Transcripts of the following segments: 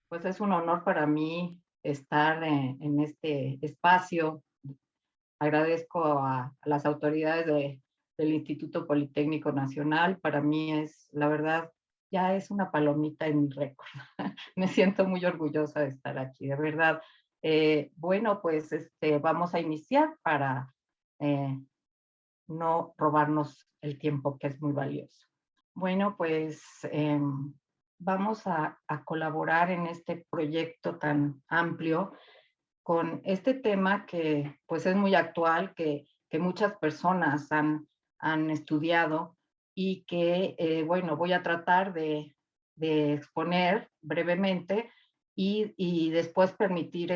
Pues es un honor para mí estar en este espacio. Agradezco a las autoridades del Instituto Politécnico Nacional. Para mí es, la verdad, ya es una palomita en mi récord. Me siento muy orgullosa de estar aquí, de verdad. Bueno, pues vamos a iniciar para eh, no robarnos el tiempo que es muy valioso. Bueno, pues vamos a colaborar en este proyecto tan amplio con este tema que pues es muy actual, que muchas personas han estudiado y que, bueno, voy a tratar de exponer brevemente y después permitir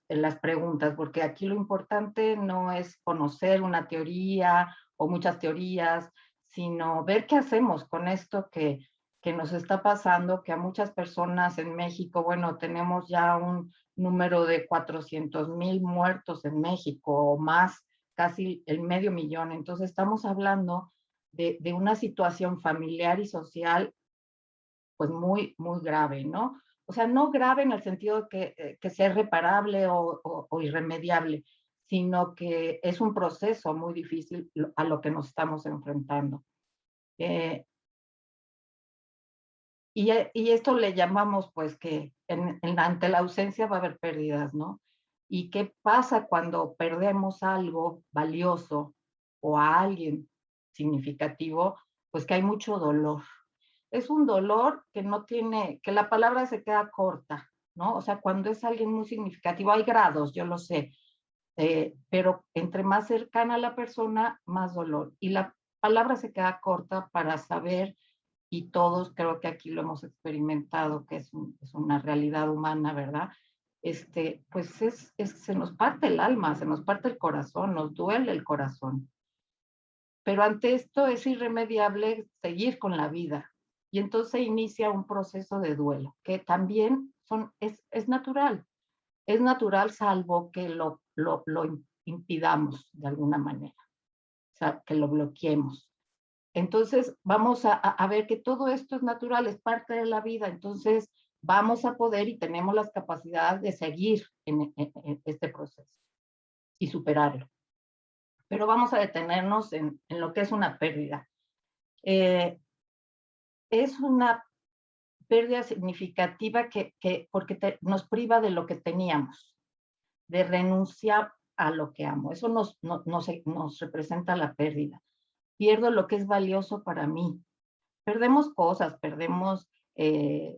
las preguntas, porque aquí lo importante no es conocer una teoría o muchas teorías, sino ver qué hacemos con esto que nos está pasando, que a muchas personas en México, bueno, tenemos ya un número de 400,000 muertos en México o más, casi el medio millón. Entonces estamos hablando de una situación familiar y social pues muy, muy grave, ¿no? O sea, no grave en el sentido de que sea irreparable o irremediable, sino que es un proceso muy difícil a lo que nos estamos enfrentando. Eh, y esto le llamamos, pues, que ante la ausencia va a haber pérdidas, ¿no? ¿Y qué pasa cuando perdemos algo valioso o a alguien significativo? Pues que hay mucho dolor. Es un dolor que no tiene, que la palabra se queda corta, ¿no? O sea, cuando es alguien muy significativo, hay grados, yo lo sé, pero entre más cercana a la persona, más dolor. Y la palabra se queda corta para saber, y todos creo que aquí lo hemos experimentado, que es una realidad humana, ¿verdad? Pues se nos parte el alma, se nos parte el corazón, nos duele el corazón. Pero ante esto es irremediable seguir con la vida. Y entonces inicia un proceso de duelo, que también es natural. Es natural salvo que lo impidamos de alguna manera, o sea, que lo bloqueemos. Entonces, vamos a ver que todo esto es natural, es parte de la vida. Entonces, vamos a poder y tenemos las capacidades de seguir en este proceso y superarlo. Pero vamos a detenernos en lo que es una pérdida. Eh, es una pérdida significativa porque nos priva de lo que teníamos, de renunciar a lo que amo. Eso nos representa la pérdida. Pierdo lo que es valioso para mí. Perdemos cosas, perdemos eh,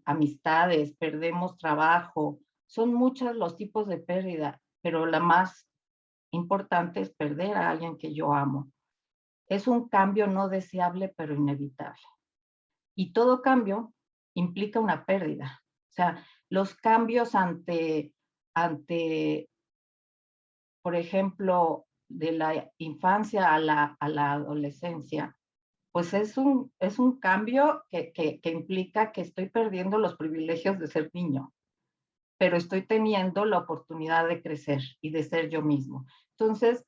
amistades, perdemos trabajo. Son muchos los tipos de pérdida, pero la más importante es perder a alguien que yo amo. Es un cambio no deseable, pero inevitable. Y todo cambio implica una pérdida. O sea, los cambios ante por ejemplo, de la infancia a la adolescencia, pues es un cambio que implica que estoy perdiendo los privilegios de ser niño, pero estoy teniendo la oportunidad de crecer y de ser yo mismo. Entonces,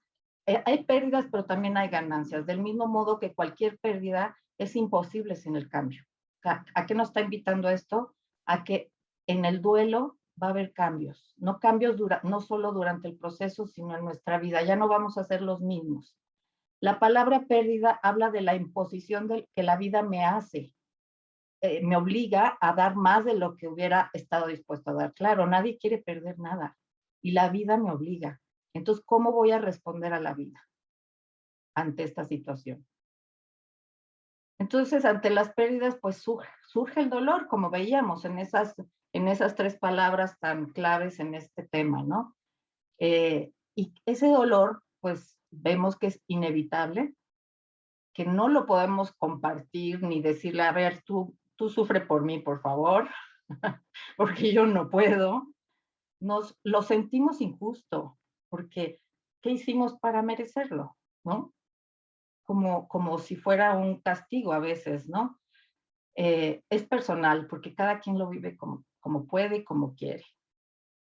hay pérdidas, pero también hay ganancias. Del mismo modo que cualquier pérdida es imposible sin el cambio. ¿A qué nos está invitando esto? A que en el duelo va a haber cambios. No cambios no solo durante el proceso, sino en nuestra vida. Ya no vamos a ser los mismos. La palabra pérdida habla de la imposición que la vida me hace, me obliga a dar más de lo que hubiera estado dispuesto a dar. Claro, nadie quiere perder nada y la vida me obliga. Entonces, ¿cómo voy a responder a la vida ante esta situación? Entonces, ante las pérdidas, pues surge el dolor, como veíamos en esas tres palabras tan claves en este tema, ¿no? Y ese dolor, pues vemos que es inevitable, que no lo podemos compartir ni decirle, a ver, tú sufre por mí, por favor, porque yo no puedo. Lo sentimos injusto, porque ¿qué hicimos para merecerlo? ¿No? Como si fuera un castigo a veces, ¿no? Es personal, porque cada quien lo vive como puede y como quiere,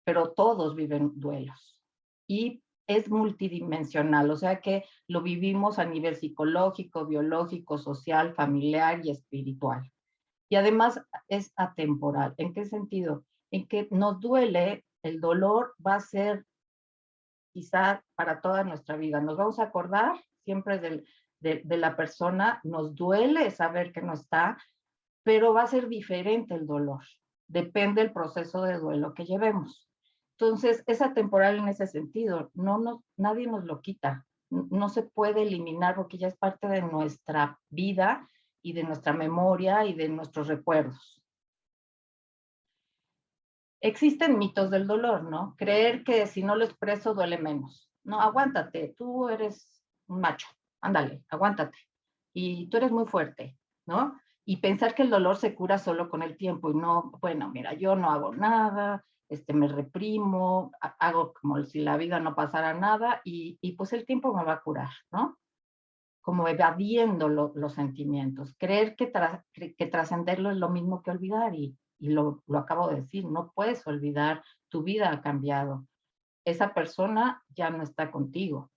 pero todos viven duelos. Y es multidimensional, o sea que lo vivimos a nivel psicológico, biológico, social, familiar y espiritual. Y además es atemporal. ¿En qué sentido? en que nos duele, el dolor va a ser quizá para toda nuestra vida. Nos vamos a acordar siempre de la persona, nos duele saber que no está, pero va a ser diferente el dolor. Depende del proceso de duelo que llevemos. Entonces, es atemporal en ese sentido. Nadie nos lo quita. No se puede eliminar porque ya es parte de nuestra vida y de nuestra memoria y de nuestros recuerdos. Existen mitos del dolor, ¿no? Creer que si no lo expreso duele menos. No, aguántate, tú eres un macho, ándale, aguántate. Y tú eres muy fuerte, ¿no? Y pensar que el dolor se cura solo con el tiempo y no, bueno, mira, yo no hago nada, me reprimo, hago como si la vida no pasara nada y pues el tiempo me va a curar, ¿no? Como evadiendo los sentimientos. Creer que trascenderlo es lo mismo que olvidar y lo acabo de decir, no puedes olvidar, tu vida ha cambiado. Esa persona ya no está contigo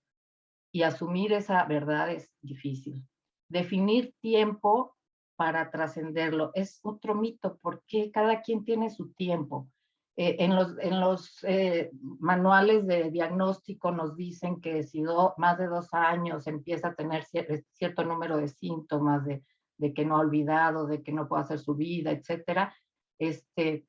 y asumir esa verdad es difícil. Definir tiempo para trascenderlo es otro mito porque cada quien tiene su tiempo. En los manuales de diagnóstico nos dicen que si más de 2 años empieza a tener cierto número de síntomas de que no ha olvidado, de que no puede hacer su vida, etcétera, este,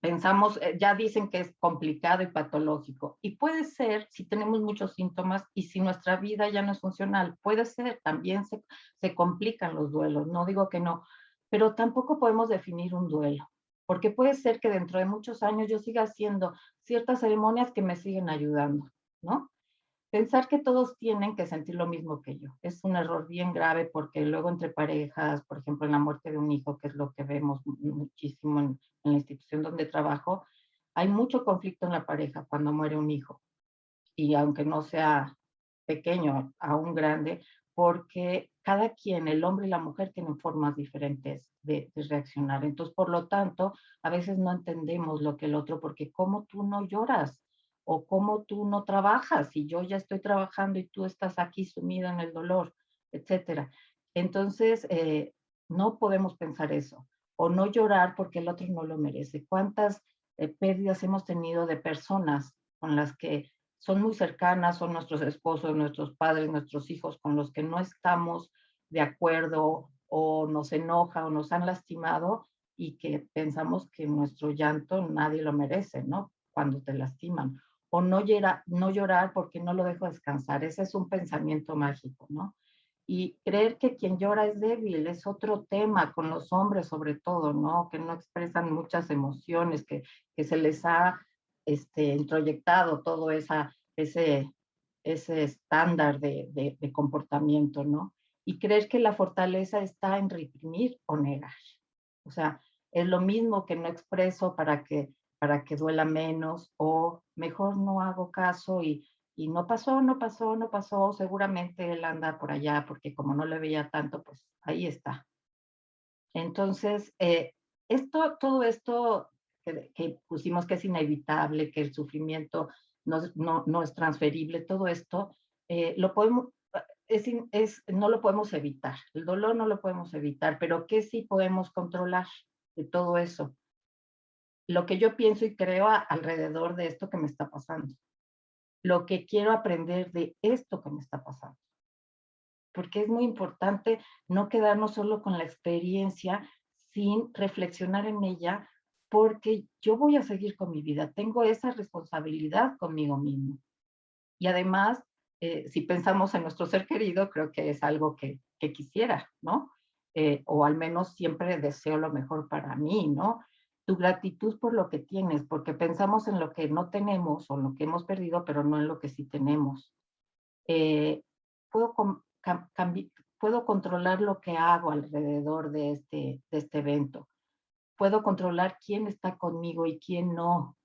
pensamos, ya dicen que es complicado y patológico. Y puede ser si tenemos muchos síntomas y si nuestra vida ya no es funcional. Puede ser, también se complican los duelos, no digo que no, pero tampoco podemos definir un duelo, porque puede ser que dentro de muchos años yo siga haciendo ciertas ceremonias que me siguen ayudando, ¿no? Pensar que todos tienen que sentir lo mismo que yo. Es un error bien grave porque luego entre parejas, por ejemplo, en la muerte de un hijo, que es lo que vemos muchísimo en la institución donde trabajo, hay mucho conflicto en la pareja cuando muere un hijo. Y aunque no sea pequeño, aún grande, porque cada quien, el hombre y la mujer, tienen formas diferentes de reaccionar. Entonces, por lo tanto, a veces no entendemos lo que el otro, porque ¿cómo tú no lloras? O cómo tú no trabajas y yo ya estoy trabajando y tú estás aquí sumida en el dolor, etcétera. Entonces, no podemos pensar eso o no llorar porque el otro no lo merece. ¿Cuántas pérdidas hemos tenido de personas con las que son muy cercanas, son nuestros esposos, nuestros padres, nuestros hijos, con los que no estamos de acuerdo o nos enoja o nos han lastimado y que pensamos que nuestro llanto nadie lo merece, ¿no? Cuando te lastiman. O no llorar porque no lo dejo descansar. Ese es un pensamiento mágico, ¿no? Y creer que quien llora es débil es otro tema con los hombres sobre todo, ¿no? Que no expresan muchas emociones, que se les ha introyectado todo ese estándar de comportamiento, ¿no? Y creer que la fortaleza está en reprimir o negar. O sea, es lo mismo que no expreso para que duela menos o mejor no hago caso y no pasó, no pasó, no pasó, seguramente él anda por allá porque como no le veía tanto, pues ahí está. Entonces, todo esto que pusimos que es inevitable, que el sufrimiento no es transferible, todo esto, lo podemos, no lo podemos evitar. El dolor no lo podemos evitar, pero ¿qué sí podemos controlar de todo eso? Lo que yo pienso y creo alrededor de esto que me está pasando. Lo que quiero aprender de esto que me está pasando. Porque es muy importante no quedarnos solo con la experiencia sin reflexionar en ella, porque yo voy a seguir con mi vida, tengo esa responsabilidad conmigo mismo. Y además, si pensamos en nuestro ser querido, creo que es algo que quisiera, ¿no? O al menos siempre deseo lo mejor para mí, ¿no? Tu gratitud por lo que tienes, porque pensamos en lo que no tenemos o lo que hemos perdido, pero no en lo que sí tenemos. Eh, puedo, puedo controlar lo que hago alrededor de este evento. Puedo controlar quién está conmigo y quién no,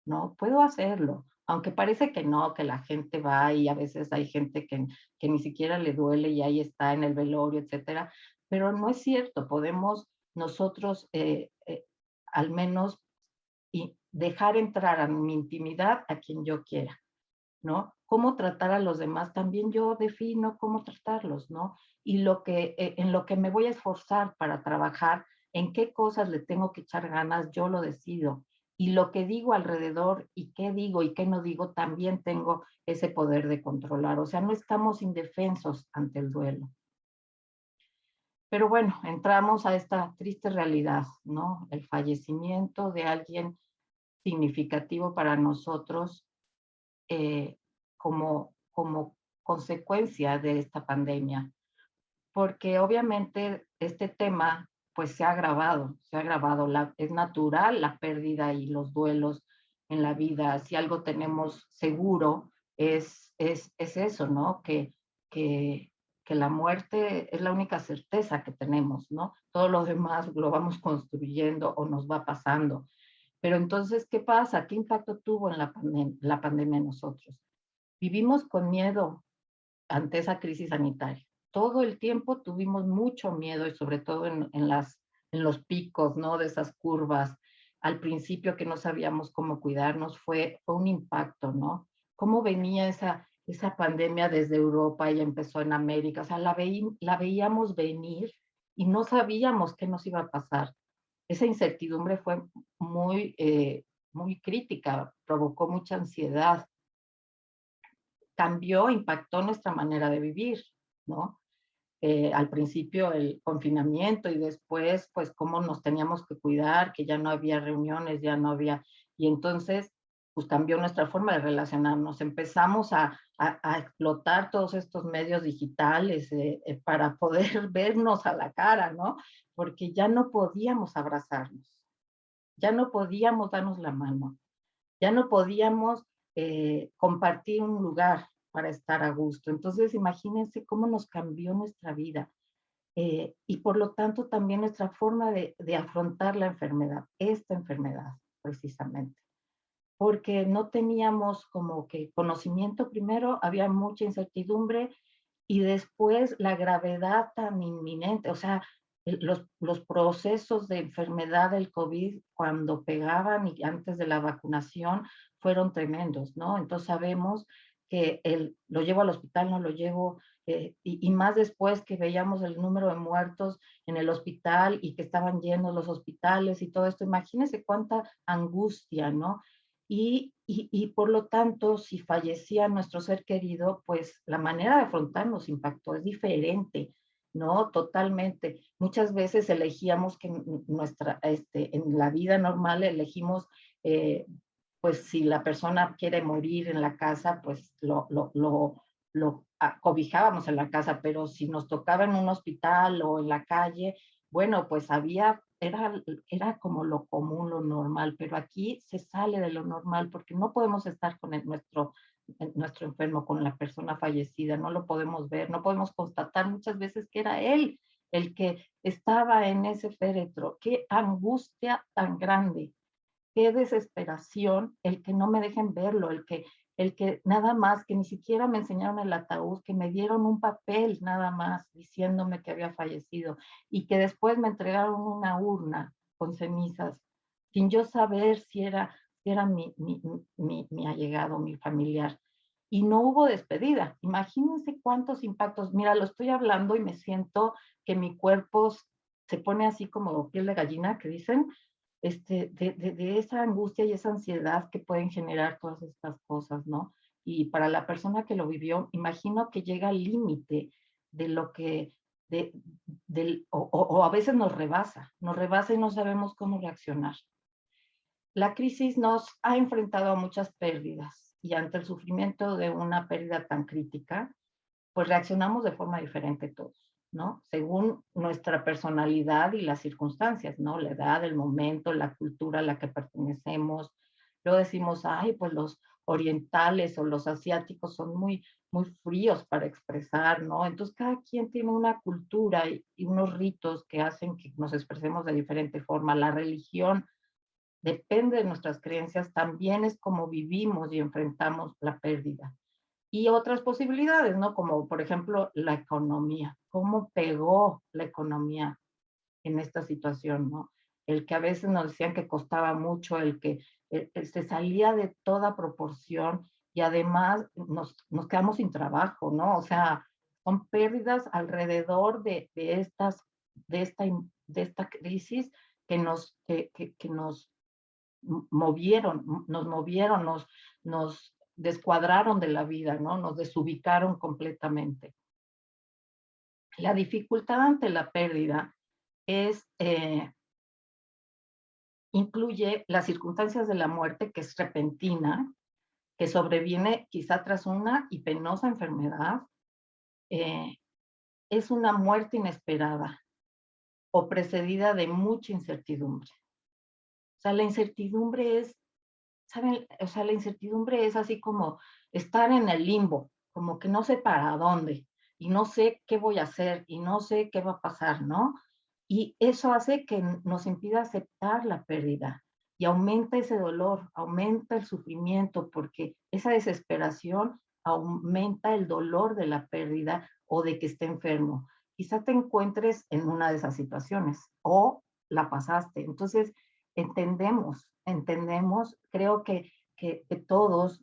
¿no? Puedo hacerlo, aunque parece que no, que la gente va y a veces hay gente que ni siquiera le duele y ahí está en el velorio, etcétera, pero no es cierto, podemos nosotros al menos dejar entrar a mi intimidad a quien yo quiera. ¿No? Cómo tratar a los demás, también yo defino cómo tratarlos, ¿no? Y en lo que me voy a esforzar para trabajar en qué cosas le tengo que echar ganas, yo lo decido. Y lo que digo alrededor y qué digo y qué no digo, también tengo ese poder de controlar. O sea, no estamos indefensos ante el duelo. Pero bueno, entramos a esta triste realidad, ¿no? El fallecimiento de alguien significativo para nosotros eh, como consecuencia de esta pandemia. Porque obviamente este tema pues se ha agravado, es natural la pérdida y los duelos en la vida. Si algo tenemos seguro es eso, ¿no? Que la muerte es la única certeza que tenemos, ¿no? Todo lo demás lo vamos construyendo o nos va pasando. Pero entonces, ¿qué pasa? ¿Qué impacto tuvo en la pandemia en nosotros? Vivimos con miedo ante esa crisis sanitaria. Todo el tiempo tuvimos mucho miedo y sobre todo en los picos, ¿no? De esas curvas. Al principio que no sabíamos cómo cuidarnos fue un impacto, ¿no? Cómo venía esa pandemia desde Europa y empezó en América. O sea, la veíamos venir y no sabíamos qué nos iba a pasar. Esa incertidumbre fue muy crítica, provocó mucha ansiedad, cambió, impactó nuestra manera de vivir, ¿no? Al principio el confinamiento y después, pues, cómo nos teníamos que cuidar, que ya no había reuniones, ya no había, y entonces, pues, cambió nuestra forma de relacionarnos. Empezamos a explotar todos estos medios digitales para poder vernos a la cara, ¿no? Porque ya no podíamos abrazarnos, ya no podíamos darnos la mano, ya no podíamos compartir un lugar para estar a gusto. Entonces, imagínense cómo nos cambió nuestra vida y por lo tanto también nuestra forma de afrontar la enfermedad, esta enfermedad precisamente. Porque no teníamos como que conocimiento primero, había mucha incertidumbre y después la gravedad tan inminente, o sea, los procesos de enfermedad del COVID cuando pegaban y antes de la vacunación fueron tremendos, ¿no? Entonces sabemos que lo llevo al hospital, no lo llevo, y más después que veíamos el número de muertos en el hospital y que estaban llenos los hospitales y todo esto, imagínense cuánta angustia, ¿no? Y por lo tanto, si fallecía nuestro ser querido, pues la manera de afrontarnos impactó, es diferente, ¿no? Totalmente. Muchas veces elegíamos que en la vida normal elegimos, pues si la persona quiere morir en la casa, pues lo cobijábamos en la casa, pero si nos tocaba en un hospital o en la calle, bueno, pues era como lo común, lo normal, pero aquí se sale de lo normal porque no podemos estar con nuestro enfermo, con la persona fallecida, no lo podemos ver, no podemos constatar muchas veces que era él el que estaba en ese féretro. Qué angustia tan grande, qué desesperación el que no me dejen verlo, el que nada más, que ni siquiera me enseñaron el ataúd, que me dieron un papel nada más diciéndome que había fallecido y que después me entregaron una urna con cenizas, sin yo saber si era mi allegado, mi familiar. Y no hubo despedida. Imagínense cuántos impactos. Mira, lo estoy hablando y me siento que mi cuerpo se pone así como piel de gallina, que dicen, de esa angustia y esa ansiedad que pueden generar todas estas cosas, ¿no? Y para la persona que lo vivió, imagino que llega al límite de lo que, de, o a veces nos rebasa y no sabemos cómo reaccionar. La crisis nos ha enfrentado a muchas pérdidas y ante el sufrimiento de una pérdida tan crítica, pues reaccionamos de forma diferente todos, ¿no? Según nuestra personalidad y las circunstancias, ¿no? La edad, el momento, la cultura a la que pertenecemos. Luego decimos, ay, pues los orientales o los asiáticos son muy fríos para expresar, ¿no? Entonces cada quien tiene una cultura y unos ritos que hacen que nos expresemos de diferente forma. La religión depende de nuestras creencias, también es como vivimos y enfrentamos la pérdida y otras posibilidades, ¿no? Como por ejemplo la economía. ¿Cómo pegó la economía en esta situación, ¿no? El que a veces nos decían que costaba mucho, el que se salía de toda proporción y además nos quedamos sin trabajo, ¿no? O sea, son pérdidas alrededor de esta de esta crisis que nos movieron, nos descuadraron de la vida, ¿no? Nos desubicaron completamente. La dificultad ante la pérdida es, incluye las circunstancias de la muerte, que es repentina, que sobreviene quizá tras una y penosa enfermedad. eh, es una muerte inesperada o precedida de mucha incertidumbre. O sea, la incertidumbre es, ¿saben? O sea, la incertidumbre es así como estar en el limbo, como que no sé para dónde y no sé qué voy a hacer y no sé qué va a pasar, ¿no? Y eso hace que nos impida aceptar la pérdida y aumenta ese dolor, aumenta el sufrimiento, porque esa desesperación aumenta el dolor de la pérdida o de que esté enfermo. Quizá te encuentres en una de esas situaciones o la pasaste. Entonces, entendemos, creo que todos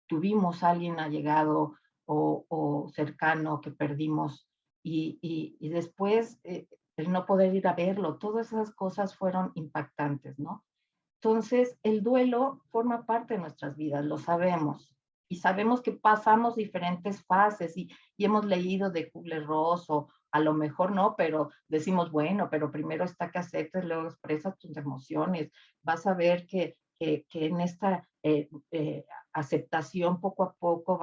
tuvimos a alguien allegado o cercano que perdimos y después el no poder ir a verlo, todas esas cosas fueron impactantes, ¿no? Entonces, el duelo forma parte de nuestras vidas, lo sabemos. Y sabemos que pasamos diferentes fases y hemos leído de Kubler-Ross o a lo mejor no, pero decimos, bueno, pero primero está que aceptes, luego expresas tus emociones. Vas a ver que en esta aceptación poco a poco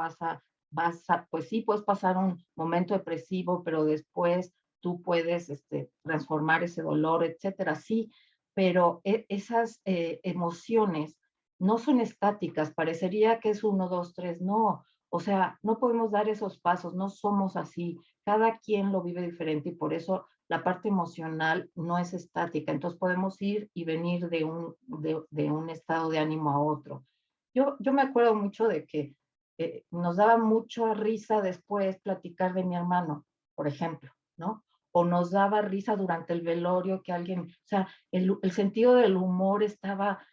pues sí, puedes pasar un momento depresivo, pero después tú puedes transformar ese dolor, etcétera. Sí, pero esas emociones no son estáticas, parecería que es uno, dos, tres, no, o sea, no podemos dar esos pasos, no somos así, cada quien lo vive diferente y por eso la parte emocional no es estática, entonces podemos ir y venir de un estado de ánimo a otro. Yo me acuerdo mucho de que nos daba mucha risa después platicar de mi hermano, por ejemplo, ¿no? O nos daba risa durante el velorio que alguien, o sea, el sentido del humor estaba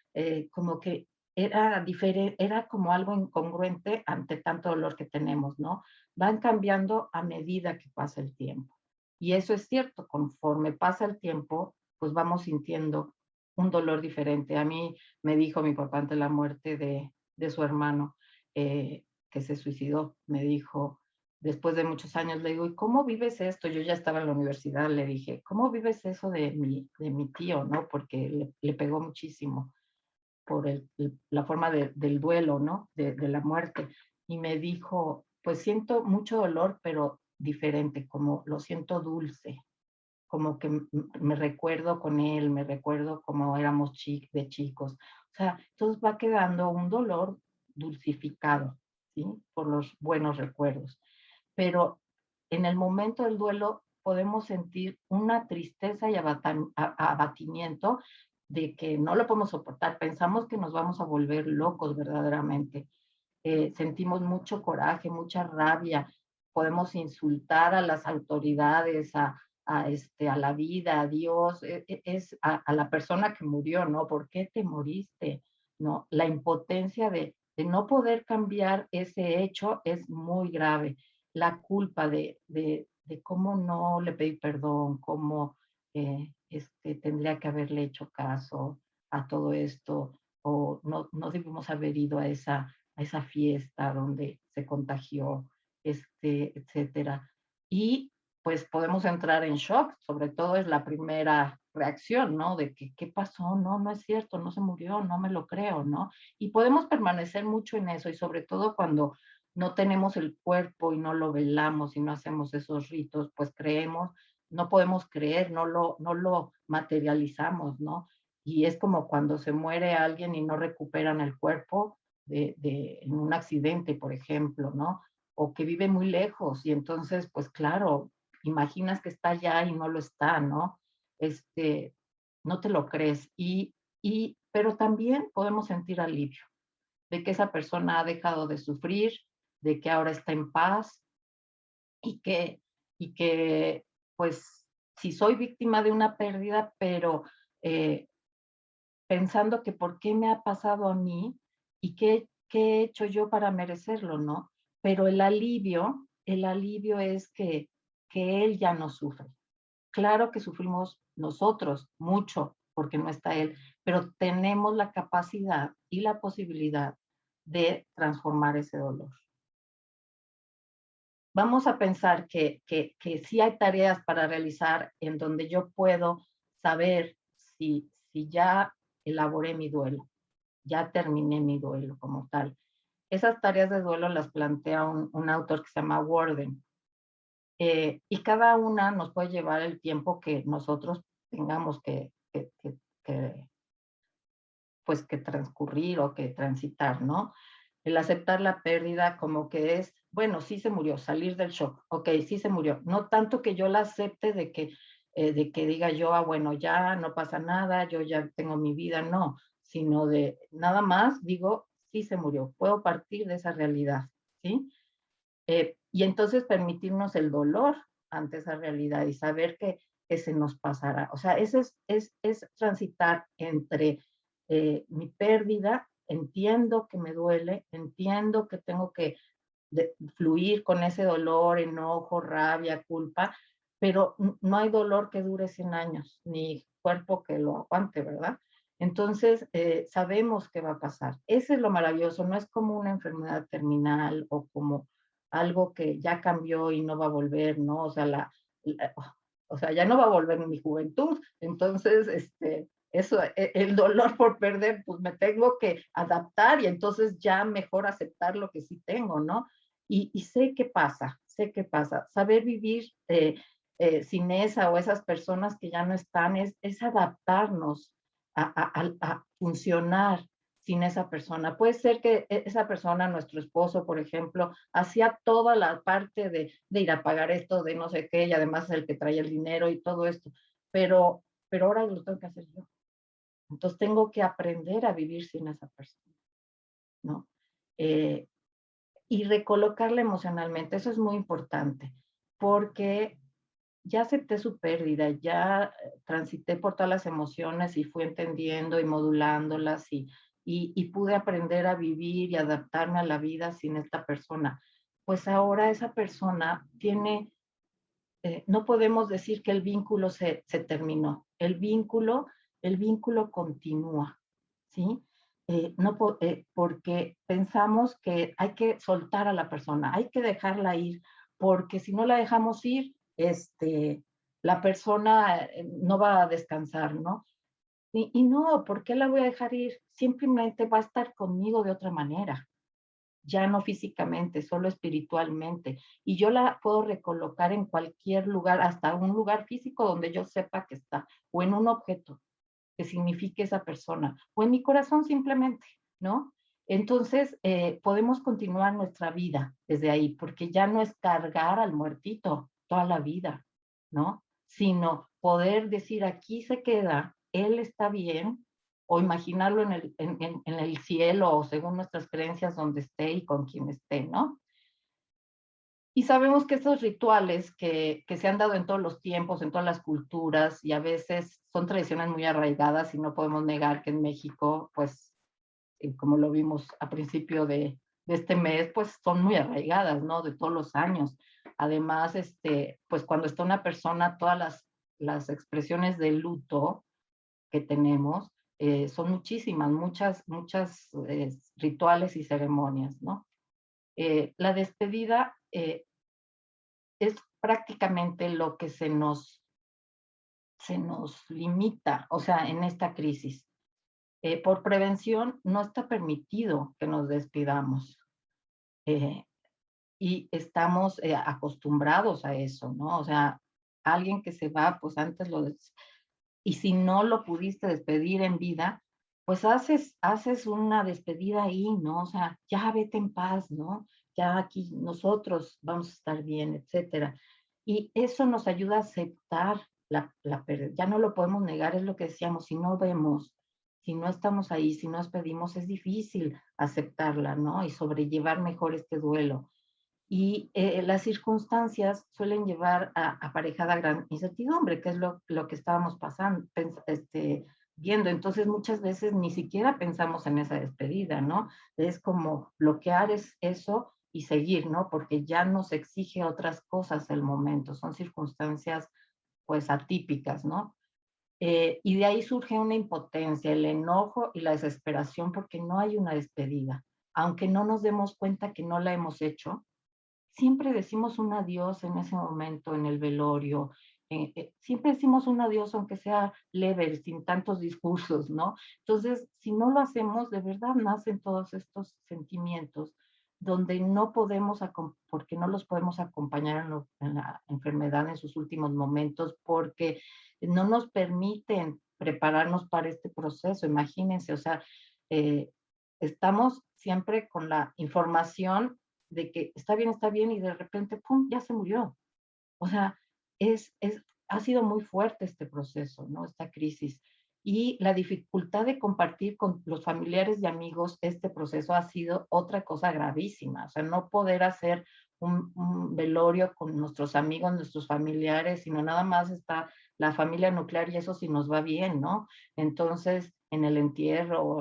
como que era diferente, era como algo incongruente ante tanto dolor que tenemos, ¿no? Van cambiando a medida que pasa el tiempo. Y eso es cierto, conforme pasa el tiempo, pues vamos sintiendo un dolor diferente. A mí me dijo mi papá ante la muerte de su hermano que se suicidó, me dijo, después de muchos años, le digo, ¿y cómo vives esto? Yo ya estaba en la universidad, le dije, ¿cómo vives eso de mi tío, no? Porque le pegó muchísimo por la forma del duelo, ¿no? De la muerte. Y me dijo, pues siento mucho dolor, pero diferente, como lo siento dulce, como que me recuerdo con él, me recuerdo como éramos de chicos. O sea, entonces va quedando un dolor dulcificado, ¿sí? Por los buenos recuerdos. Pero en el momento del duelo podemos sentir una tristeza y abatimiento de que no lo podemos soportar. Pensamos que nos vamos a volver locos verdaderamente. Sentimos mucho coraje, mucha rabia. Podemos insultar a las autoridades, a la vida, a Dios, es a la persona que murió, ¿no? ¿Por qué te moriste? ¿No? La impotencia de no poder cambiar ese hecho es muy grave. La culpa de cómo no le pedí perdón, cómo tendría que haberle hecho caso a todo esto, o no debimos haber ido a esa fiesta donde se contagió, etcétera. Y pues podemos entrar en shock, sobre todo es la primera reacción, ¿no? De que, ¿qué pasó? No, no es cierto, no se murió, no me lo creo, ¿no? Y podemos permanecer mucho en eso y sobre todo cuando no tenemos el cuerpo y no lo velamos y no hacemos esos ritos, pues creemos, no podemos creer, no lo materializamos, ¿no? Y es como cuando se muere alguien y no recuperan el cuerpo en un accidente, por ejemplo, ¿no? O que vive muy lejos y entonces, pues claro, imaginas que está allá y no lo está, ¿no? Este, no te lo crees. Pero también podemos sentir alivio de que esa persona ha dejado de sufrir, de que ahora está en paz y que pues, si soy víctima de una pérdida, pero eh, pensando que por qué me ha pasado a mí y qué he hecho yo para merecerlo, ¿no? Pero el alivio es que él ya no sufre. Claro que sufrimos nosotros mucho, porque no está él, pero tenemos la capacidad y la posibilidad de transformar ese dolor. Vamos a pensar que sí hay tareas para realizar en donde yo puedo saber si ya elaboré mi duelo, ya terminé mi duelo como tal. Esas tareas de duelo las plantea un autor que se llama Worden. Y cada una nos puede llevar el tiempo que nosotros tengamos que, pues, que transcurrir o que transitar, ¿no? El aceptar la pérdida como que es, bueno, sí se murió, salir del shock, ok, sí se murió. No tanto que yo la acepte de que diga yo, ah, bueno, ya no pasa nada, yo ya tengo mi vida, no, sino de nada más digo, sí se murió, puedo partir de esa realidad, ¿sí? Y entonces permitirnos el dolor ante esa realidad y saber que se nos pasará. O sea, ese es transitar entre mi pérdida, entiendo que me duele, entiendo que tengo que fluir con ese dolor, enojo, rabia, culpa, pero no hay dolor que dure 100 años, ni cuerpo que lo aguante, ¿verdad? Entonces, sabemos qué va a pasar. Ese es lo maravilloso, no es como una enfermedad terminal o como algo que ya cambió y no va a volver, ¿no? O sea, o sea, ya no va a volver en mi juventud. Entonces, eso, el dolor por perder, pues me tengo que adaptar y entonces ya mejor aceptar lo que sí tengo, ¿no? Y sé qué pasa, sé qué pasa. Saber vivir sin esa o esas personas que ya no están es adaptarnos a funcionar sin esa persona. Puede ser que esa persona, nuestro esposo, por ejemplo, hacía toda la parte de ir a pagar esto, de no sé qué, y además es el que trae el dinero y todo esto, pero ahora lo tengo que hacer yo. Entonces tengo que aprender a vivir sin esa persona, ¿no? Eh, y recolocarla emocionalmente, eso es muy importante, porque ya acepté su pérdida, ya transité por todas las emociones y fui entendiendo y modulándolas y pude aprender a vivir y adaptarme a la vida sin esta persona. Pues ahora esa persona tiene, no podemos decir que el vínculo se terminó, el vínculo continúa, ¿sí? No, porque pensamos que hay que soltar a la persona, hay que dejarla ir, porque si no la dejamos ir, la persona no va a descansar, ¿no? Y no, ¿por qué la voy a dejar ir? Simplemente va a estar conmigo de otra manera, ya no físicamente, solo espiritualmente. Y yo la puedo recolocar en cualquier lugar, hasta un lugar físico donde yo sepa que está, o en un objeto que signifique esa persona, o en mi corazón simplemente, ¿no? Entonces, podemos continuar nuestra vida desde ahí, porque ya no es cargar al muertito toda la vida, ¿no? Sino poder decir, aquí se queda, él está bien, o imaginarlo en el cielo, o según nuestras creencias, donde esté y con quien esté, ¿no? Y sabemos que estos rituales que se han dado en todos los tiempos, en todas las culturas, y a veces son tradiciones muy arraigadas y no podemos negar que en México, pues, como lo vimos a principio de este mes, pues son muy arraigadas, ¿no? De todos los años. Además, pues cuando está una persona, todas las expresiones de luto que tenemos son muchísimas, muchas rituales y ceremonias, ¿no? La despedida es prácticamente lo que se nos limita, o sea, en esta crisis. Por prevención, no está permitido que nos despidamos. Eh, y estamos acostumbrados a eso, ¿no? O sea, alguien que se va, pues antes y si no lo pudiste despedir en vida, pues haces una despedida ahí, ¿no? O sea, ya vete en paz, ¿no? Ya aquí nosotros vamos a estar bien, etcétera. Y eso nos ayuda a aceptar la pérdida. Ya no lo podemos negar, es lo que decíamos, si no vemos, si no estamos ahí, si no despedimos, es difícil aceptarla, ¿no? Y sobrellevar mejor este duelo. Y las circunstancias suelen llevar aparejada gran incertidumbre, que es lo que estábamos pasando, viendo. Entonces, muchas veces ni siquiera pensamos en esa despedida, ¿no? Es como bloquear eso y seguir, ¿no? Porque ya nos exige otras cosas el momento, son circunstancias pues atípicas, ¿no? Y de ahí surge una impotencia, el enojo y la desesperación porque no hay una despedida. Aunque no nos demos cuenta que no la hemos hecho, siempre decimos un adiós en ese momento, en el velorio. Siempre decimos un adiós, aunque sea leve, sin tantos discursos, ¿no? Entonces, si no lo hacemos, de verdad nacen todos estos sentimientos donde no podemos, porque no los podemos acompañar en la enfermedad en sus últimos momentos, porque no nos permiten prepararnos para este proceso. Imagínense, o sea, eh, estamos siempre con la información de que está bien, y de repente, ¡pum!, ya se murió. O sea, ha sido muy fuerte este proceso, ¿no? Esta crisis. Y la dificultad de compartir con los familiares y amigos este proceso ha sido otra cosa gravísima. O sea, no poder hacer un velorio con nuestros amigos, nuestros familiares, sino nada más está la familia nuclear y eso sí nos va bien, ¿no? Entonces, en el entierro,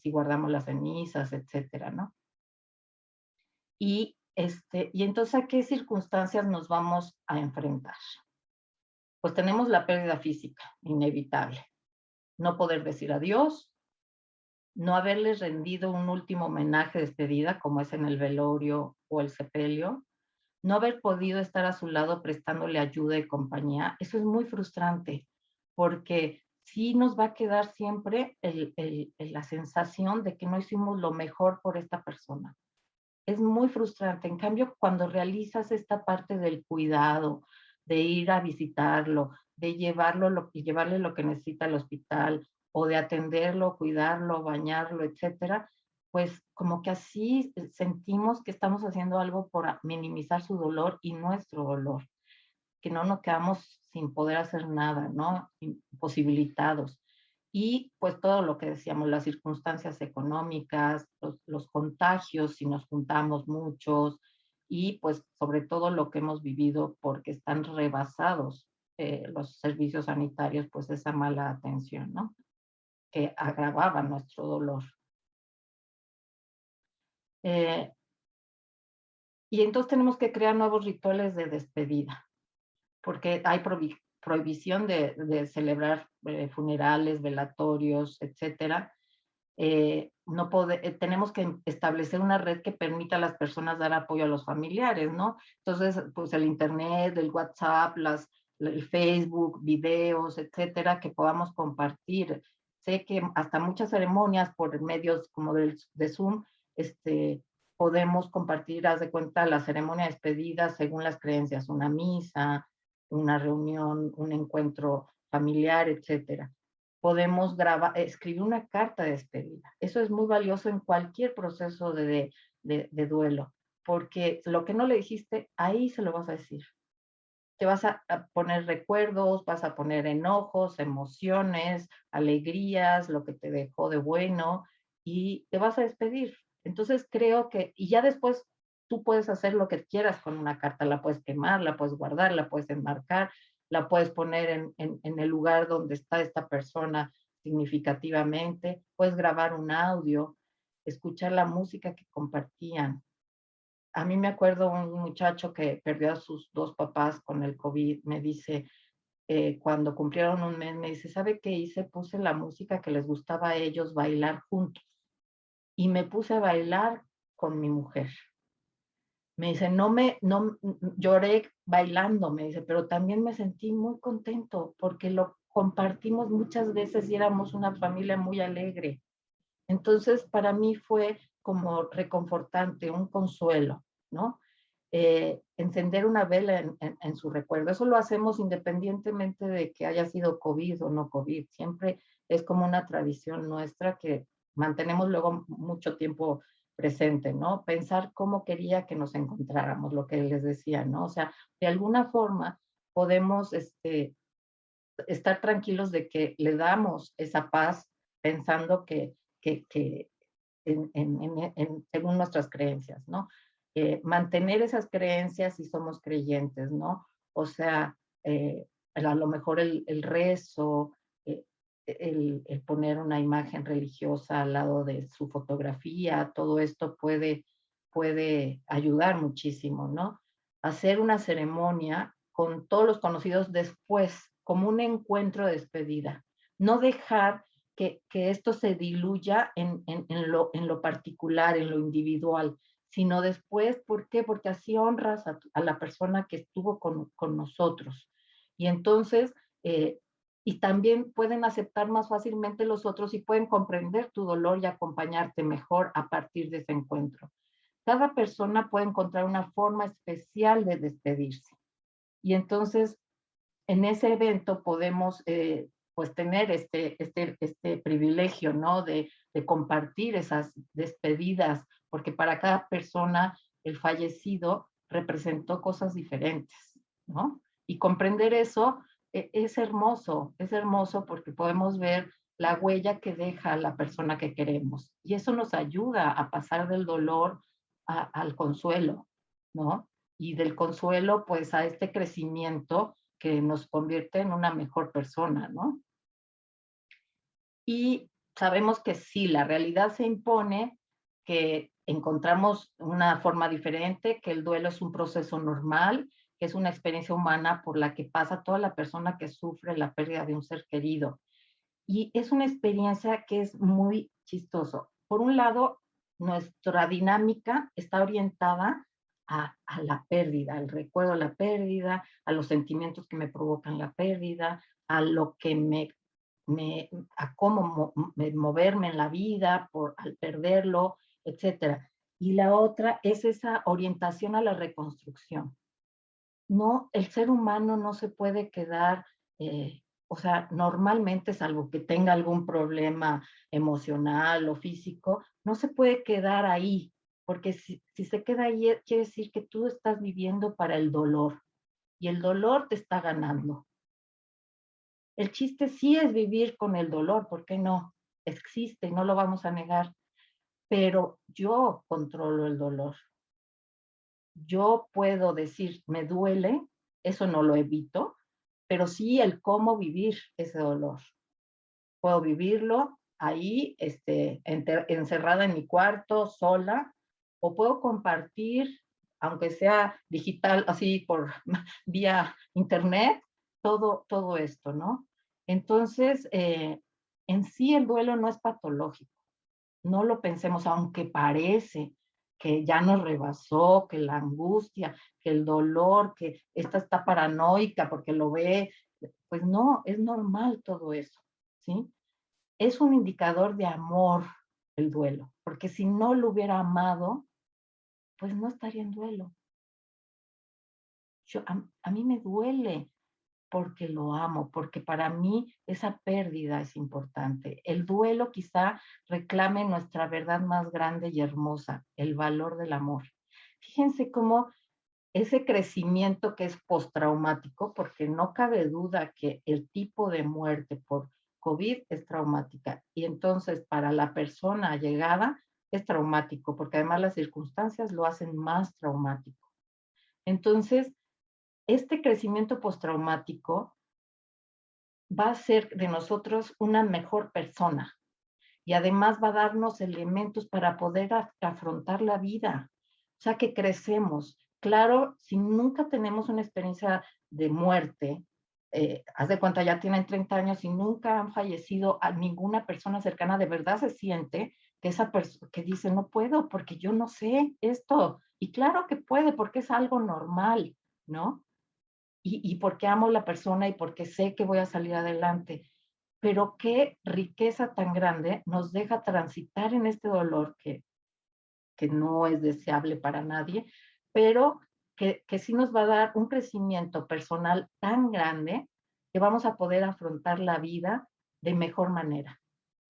si guardamos las cenizas, etcétera, ¿no? Y entonces, ¿a qué circunstancias nos vamos a enfrentar? Pues tenemos la pérdida física, inevitable. No poder decir adiós, no haberles rendido un último homenaje de despedida, como es en el velorio o el sepelio, no haber podido estar a su lado prestándole ayuda y compañía. Eso es muy frustrante, porque sí nos va a quedar siempre la sensación de que no hicimos lo mejor por esta persona. Es muy frustrante. En cambio, cuando realizas esta parte del cuidado, de ir a visitarlo, de llevarle lo que necesita al hospital, o de atenderlo, cuidarlo, bañarlo, etcétera, pues como que así sentimos que estamos haciendo algo por minimizar su dolor y nuestro dolor, que no nos quedamos sin poder hacer nada, ¿no? Imposibilitados. Y pues todo lo que decíamos, las circunstancias económicas, los contagios, si nos juntamos muchos, y pues sobre todo lo que hemos vivido porque están rebasados los servicios sanitarios, pues esa mala atención, ¿no? Que agravaba nuestro dolor. Eh, y entonces tenemos que crear nuevos rituales de despedida, porque hay prohibición de celebrar funerales, velatorios, etcétera. Tenemos que establecer una red que permita a las personas dar apoyo a los familiares, ¿no? Entonces, pues el internet, el WhatsApp, el Facebook, videos, etcétera, que podamos compartir. Sé que hasta muchas ceremonias por medios como de Zoom, podemos compartir, haz de cuenta, la ceremonia de despedida según las creencias, una misa, una reunión, un encuentro familiar, etcétera. Podemos escribir una carta de despedida. Eso es muy valioso en cualquier proceso de duelo, porque lo que no le dijiste, ahí se lo vas a decir. Te vas a poner recuerdos, vas a poner enojos, emociones, alegrías, lo que te dejó de bueno, y te vas a despedir. Entonces creo que, y ya después tú puedes hacer lo que quieras con una carta, la puedes quemar, la puedes guardar, la puedes enmarcar, la puedes poner en el lugar donde está esta persona significativamente, puedes grabar un audio, escuchar la música que compartían. A mí me acuerdo un muchacho que perdió a sus dos papás con el COVID, me dice, cuando cumplieron un mes, me dice, ¿sabe qué hice? Puse la música que les gustaba a ellos bailar juntos y me puse a bailar con mi mujer. Me dice, lloré bailando, me dice, pero también me sentí muy contento porque lo compartimos muchas veces y éramos una familia muy alegre. Entonces, para mí fue como reconfortante, un consuelo, ¿no? Encender una vela en su recuerdo. Eso lo hacemos independientemente de que haya sido COVID o no COVID. Siempre es como una tradición nuestra que mantenemos luego mucho tiempo presente, ¿no? Pensar cómo quería que nos encontráramos, lo que les decía, ¿no? O sea, de alguna forma podemos estar tranquilos de que le damos esa paz pensando que según nuestras creencias, ¿no? Mantener esas creencias si somos creyentes, ¿no? O sea, a lo mejor el rezo, eh, el poner una imagen religiosa al lado de su fotografía, todo esto puede ayudar muchísimo, ¿no? Hacer una ceremonia con todos los conocidos después, como un encuentro de despedida. No dejar que esto se diluya en lo particular, en lo individual, sino después, ¿por qué? Porque así honras a la persona que estuvo con nosotros. Y entonces, y también pueden aceptar más fácilmente los otros y pueden comprender tu dolor y acompañarte mejor a partir de ese encuentro. Cada persona puede encontrar una forma especial de despedirse. Y entonces, en ese evento podemos pues tener este privilegio, ¿no? De compartir esas despedidas, porque para cada persona el fallecido representó cosas diferentes, ¿no? Y comprender eso es hermoso porque podemos ver la huella que deja la persona que queremos. Y eso nos ayuda a pasar del dolor al consuelo, ¿no? Y del consuelo, pues, a este crecimiento que nos convierte en una mejor persona, ¿no? Y sabemos que sí, la realidad se impone, que encontramos una forma diferente, que el duelo es un proceso normal, que es una experiencia humana por la que pasa toda la persona que sufre la pérdida de un ser querido. Y es una experiencia que es muy chistoso. Por un lado, nuestra dinámica está orientada a la pérdida, al recuerdo de la pérdida, a los sentimientos que me provocan la pérdida, a lo que a cómo moverme en la vida al perderlo, etcétera. Y la otra es esa orientación a la reconstrucción. No, el ser humano no se puede quedar, o sea, normalmente, salvo que tenga algún problema emocional o físico, no se puede quedar ahí, porque si se queda ahí, quiere decir que tú estás viviendo para el dolor y el dolor te está ganando. El chiste sí es vivir con el dolor, ¿por qué no? Existe, no lo vamos a negar, pero yo controlo el dolor. Yo puedo decir, me duele, eso no lo evito, pero sí el cómo vivir ese dolor. Puedo vivirlo ahí, encerrada en mi cuarto, sola, o puedo compartir, aunque sea digital, así por vía internet, todo esto, ¿no? Entonces, en sí el duelo no es patológico, no lo pensemos, aunque parece que ya nos rebasó, que la angustia, que el dolor, que esta está paranoica porque lo ve, pues no, es normal todo eso, ¿sí? Es un indicador de amor el duelo, porque si no lo hubiera amado, pues no estaría en duelo. A mí me duele porque lo amo, porque para mí esa pérdida es importante. El duelo quizá reclame nuestra verdad más grande y hermosa, el valor del amor. Fíjense cómo ese crecimiento que es postraumático, porque no cabe duda que el tipo de muerte por COVID es traumática. Y entonces para la persona allegada es traumático, porque además las circunstancias lo hacen más traumático. Entonces, este crecimiento postraumático va a hacer de nosotros una mejor persona y además va a darnos elementos para poder afrontar la vida. O sea que crecemos. Claro, si nunca tenemos una experiencia de muerte, haz de cuenta, ya tienen 30 años y nunca han fallecido a ninguna persona cercana, de verdad se siente que esa persona que dice, no puedo porque yo no sé esto. Y claro que puede porque es algo normal, ¿no? Y porque amo a la persona y porque sé que voy a salir adelante. Pero qué riqueza tan grande nos deja transitar en este dolor que no es deseable para nadie, pero que sí nos va a dar un crecimiento personal tan grande que vamos a poder afrontar la vida de mejor manera.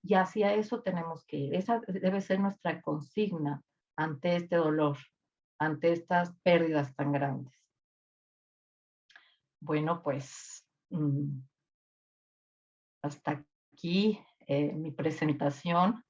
Y hacia eso tenemos que ir. Esa debe ser nuestra consigna ante este dolor, ante estas pérdidas tan grandes. Bueno, pues hasta aquí mi presentación.